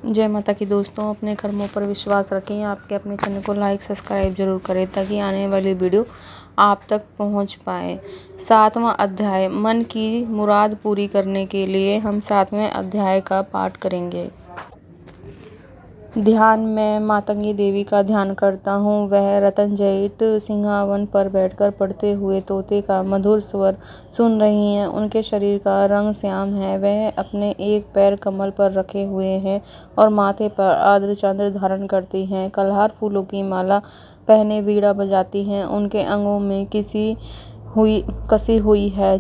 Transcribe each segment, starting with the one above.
जय माता की दोस्तों, अपने कर्मों पर विश्वास रखें। आपके अपने चैनल को लाइक सब्सक्राइब जरूर करें ताकि आने वाली वीडियो आप तक पहुंच पाए। 7वां अध्याय, मन की मुराद पूरी करने के लिए हम 7वें अध्याय का पाठ करेंगे। ध्यान में मातंगी देवी का ध्यान करता हूँ। वह रतनजयित सिंहासन पर बैठकर पढ़ते हुए तोते का मधुर स्वर सुन रही हैं। उनके शरीर का रंग श्याम है। वह अपने एक पैर कमल पर रखे हुए हैं और माथे पर अर्धचंद्र धारण करती हैं। कलहार फूलों की माला पहने वीणा बजाती हैं। उनके अंगों में कसी हुई है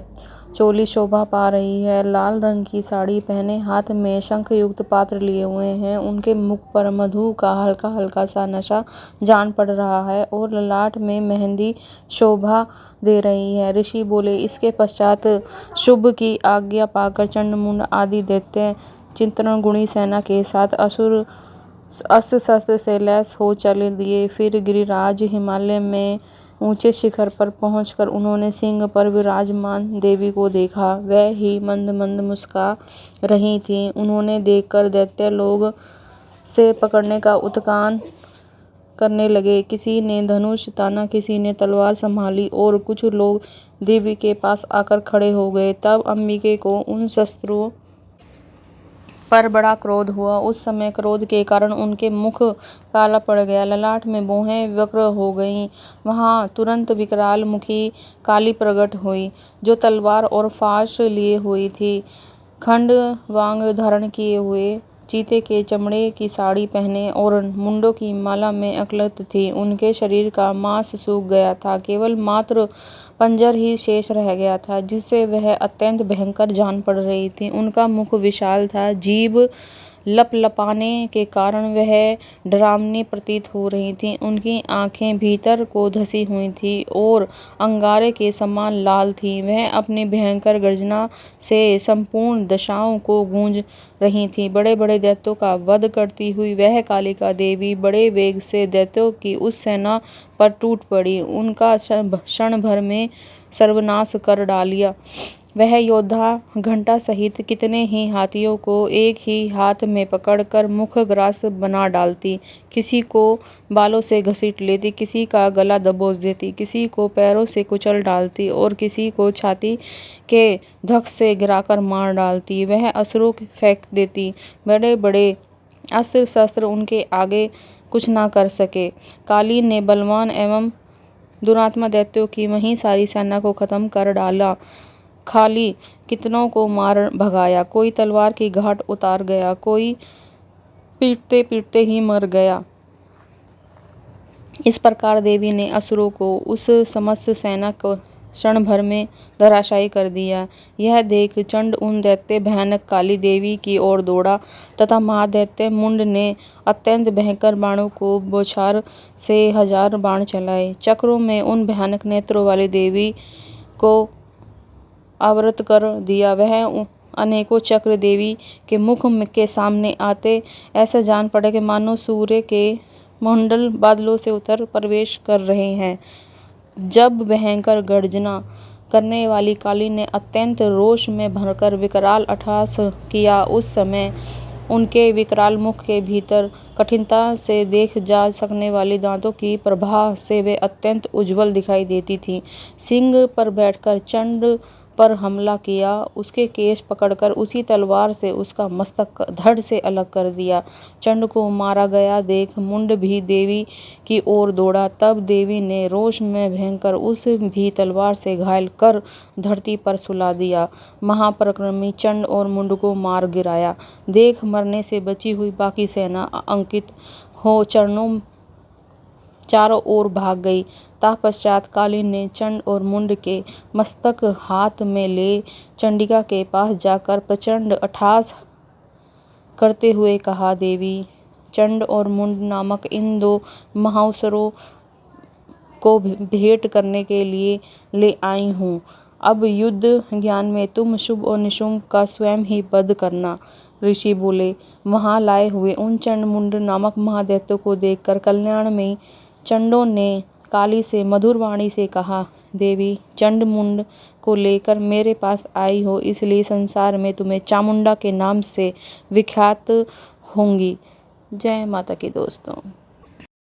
चोली शोभा पा रही है। लाल रंग की साड़ी पहने हाथ में शंख युक्त पात्र लिए हुए हैं। उनके मुख पर मधु का हल्का हल्का सा नशा जान पड़ रहा है और ललाट में मेहंदी शोभा दे रही है। ऋषि बोले, इसके पश्चात शुभ की आज्ञा पाकर चंड मुंड आदि दैत्य चिंतन गुणी सेना के साथ असुर अस्त्र शस्त्र से लैस हो चले दिए। फिर गिरिराज हिमालय में ऊंचे शिखर पर पहुंचकर उन्होंने सिंह पर विराजमान देवी को देखा। वह ही मंद मंद मुस्कुरा रही थीं। उन्होंने देखकर दैत्य लोग से पकड़ने का उत्कान करने लगे। किसी ने धनुष ताना, किसी ने तलवार संभाली और कुछ लोग देवी के पास आकर खड़े हो गए। तब अंबिके को उन शस्त्रों पर बड़ा क्रोध हुआ। उस समय क्रोध के कारण उनके मुख काला पड़ गया, ललाट में भौहें वक्र हो गईं। वहां तुरंत विकराल मुखी काली प्रकट हुई, जो तलवार और फांस लिए हुई थी। खंडवांग धारण किए हुए, चीते के चमड़े की साड़ी पहने और मुंडों की माला में अलंकृत थी। उनके शरीर का मांस सूख गया था, केवल मात्र पंजर ही शेष रह गया था, जिससे वह अत्यंत भयंकर जान पड़ रही थी। उनका मुख विशाल था, जीभ लपलपाने के कारण वह डरावनी प्रतीत हो रही थी। उनकी आंखें भीतर को धसी हुई थी और अंगारे के समान लाल थी। वह अपनी भयंकर गर्जना से संपूर्ण दिशाओं को गूंज रही थी। बड़े बड़े दैत्यों का वध करती हुई वह कालिका देवी बड़े वेग से दैत्यों की उस सेना पर टूट पड़ी, उनका क्षण भर में सर्वनाश कर डालिया। वह योद्धा घंटा सहित कितने ही हाथियों को एक ही हाथ में पकड़कर मुखग्रास बना डालती। किसी को बालों से घसीट लेती, किसी का गला दबोच देती, किसी को पैरों से कुचल डालती और किसी को छाती के धक से गिराकर मार डालती। वह असुरों को फेंक देती। बड़े बड़े अस्त्र शस्त्र उनके आगे कुछ न कर सके। काली ने बलवान एवं दुरात्मा दैत्यों की वहीं सारी सेना को खत्म कर डाला। खाली कितनों को मार भगाया, कोई तलवार की घाट उतार गया, कोई पीटते पीटते ही मर गया। इस प्रकार देवी ने असुरों को उस समस्त सेना को क्षण भर में धराशायी कर दिया। यह देख चंड उन दैत्य भयानक काली देवी की ओर दौड़ा तथा महादैत्य मुंड ने अत्यंत भयंकर बाणों को बौछार से 1000 बाण चलाए। चक्रों में उन भयानक नेत्रों वाली देवी को आवृत कर दिया। वह अनेकों चक्र देवी के मुख के सामने आते ऐसा जान पड़ा कि मानो सूर्य के मंडल बादलों से उतर प्रवेश कर रहे हैं। जब भयंकर गर्जना करने वाली काली ने अत्यंत रोष में भरकर विकराल अट्टहास किया, उस समय उनके विकराल मुख के भीतर कठिनता से देख जा सकने वाली दांतों की प्रभा से वे अत्यंत उज्ज्वल दिखाई देती थी। सिंह पर बैठकर चंड पर हमला किया, उसके केश पकड़कर उसी तलवार से उसका मस्तक धड़ से अलग कर दिया। चंड को मारा गया देख मुंड भी देवी की ओर दौड़ा। तब देवी ने रोष में भयंकर उस भी तलवार से घायल कर धरती पर सुला दिया। महापराक्रमी चंड और मुंड को मार गिराया देख मरने से बची हुई बाकी सेना अंकित हो चारों ओर भाग गई। तत्पश्चात काली ने चंड और मुंड के मस्तक हाथ में ले चंडिका के पास जाकर प्रचंड अट्टहास करते हुए कहा, देवी, चंड और मुंड नामक इन 2 महासुरों को भेंट करने के लिए ले आई हूँ। अब युद्ध ज्ञान में तुम शुभ और निशुंभ का स्वयं ही वध करना। ऋषि बोले, वहां लाए हुए उन चंड मुंड नामक महादैत्यों को देखकर कल्याणमयी चंडों ने काली से मधुर वाणी से कहा, देवी, चंड मुंड को लेकर मेरे पास आई हो, इसलिए संसार में तुम्हें चामुंडा के नाम से विख्यात होंगी। जय माता की दोस्तों।